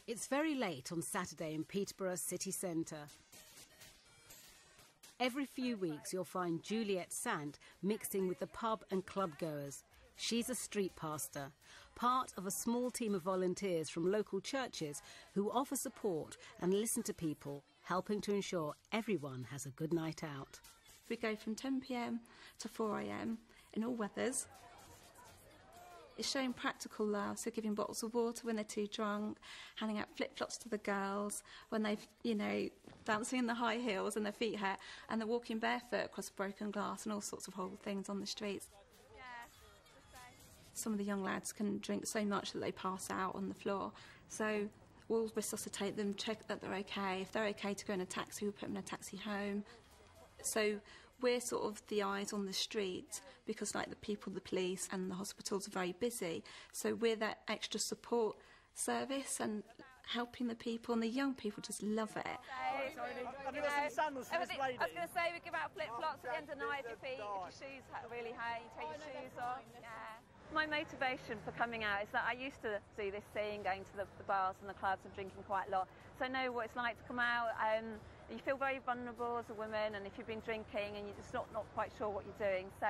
It's very late on Saturday in Peterborough city centre. Every few weeks you'll find Juliet Sant mixing with the pub and club goers. She's a street pastor, part of a small team of volunteers from local churches who offer support and listen to people, helping to ensure everyone has a good night out. We go from 10 p.m. to 4 a.m. in all weathers. It's showing practical love, so giving bottles of water when they're too drunk, handing out flip-flops to the girls when they've, dancing in the high heels and their feet hurt, and they're walking barefoot across broken glass and all sorts of horrible things on the streets. Some of the young lads can drink so much that they pass out on the floor. So we'll resuscitate them, check that they're okay. If they're okay to go in a taxi, we'll put them in a taxi home. So we're sort of the eyes on the street because, like, the people, the police and the hospitals are very busy. So we're that extra support service and helping the people, and the young people just love it. I was going to say we give out flip-flops at the end of the night if your shoes really hurt, you take your shoes off. Yeah. My motivation for coming out is that I used to do this scene, going to the bars and the clubs and drinking quite a lot. So I know what it's like to come out. You feel very vulnerable as a woman, and if you've been drinking and you're just not quite sure what you're doing. So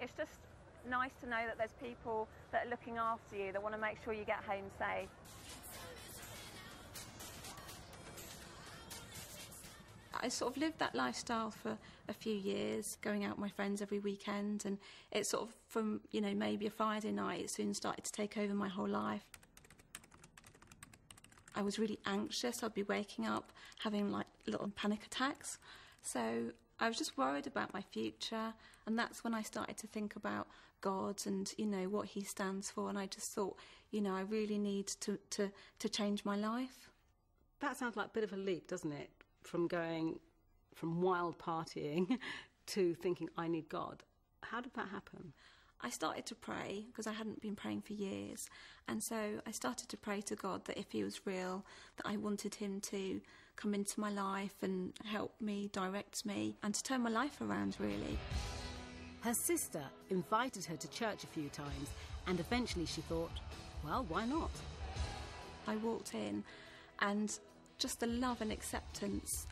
it's just nice to know that there's people that are looking after you, that want to make sure you get home safe. I sort of lived that lifestyle for a few years, going out with my friends every weekend, and it sort of, from, maybe a Friday night, it soon started to take over my whole life. I was really anxious. I'd be waking up having like little panic attacks. So I was just worried about my future, and that's when I started to think about God and, what he stands for, and I just thought, I really need to change my life. That sounds like a bit of a leap, doesn't it? From going from wild partying to thinking, I need God. How did that happen? I started to pray because I hadn't been praying for years. And so I started to pray to God that if he was real, that I wanted him to come into my life and help me, direct me, and to turn my life around, really. Her sister invited her to church a few times, and eventually she thought, well, why not? I walked in and just the love and acceptance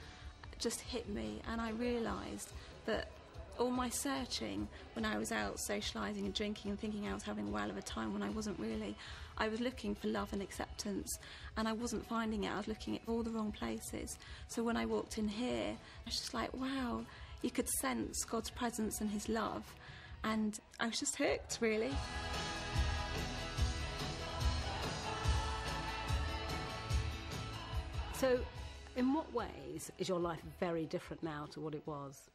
just hit me, and I realised that all my searching when I was out socialising and drinking and thinking I was having a whale of a time when I wasn't really, I was looking for love and acceptance, and I wasn't finding it. I was looking at all the wrong places. So when I walked in here, I was just like, wow, you could sense God's presence and his love, and I was just hooked, really. So, in what ways is your life very different now to what it was?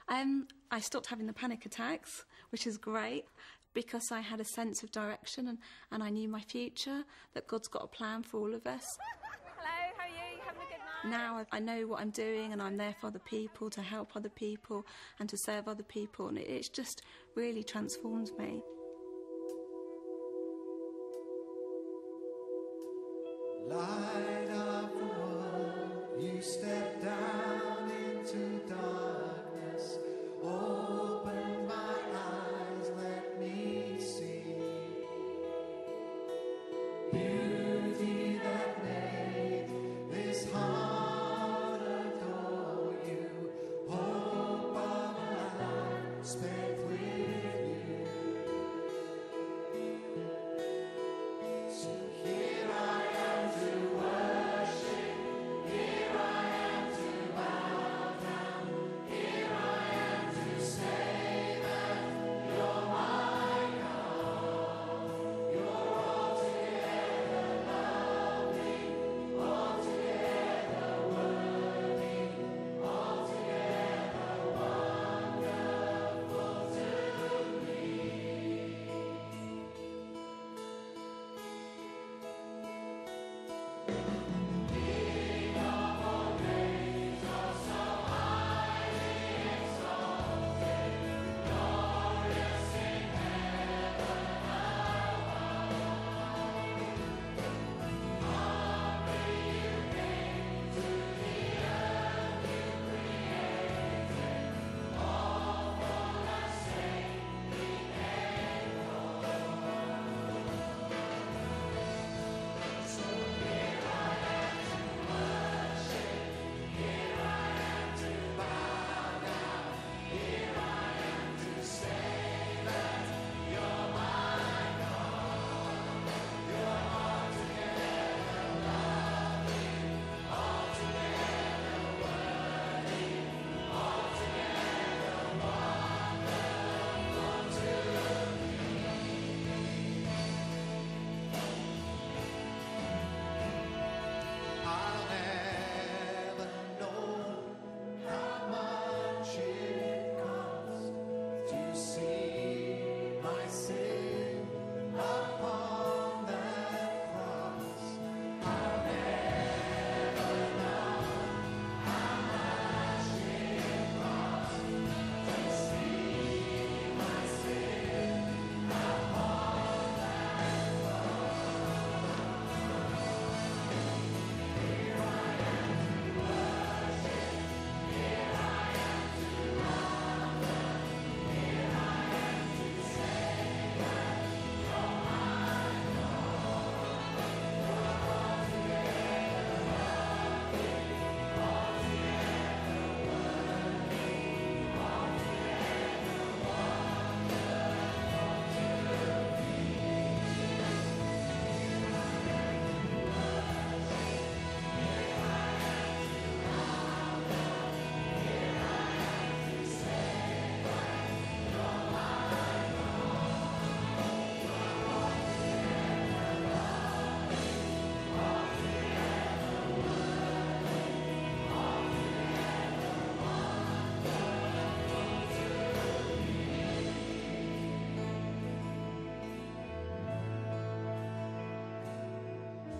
I stopped having the panic attacks, which is great, because I had a sense of direction and I knew my future, that God's got a plan for all of us. Hello, how are you? You having a good night? Now I know what I'm doing, and I'm there for other people, to help other people and to serve other people, and it's just really transformed me. Light of the world, you step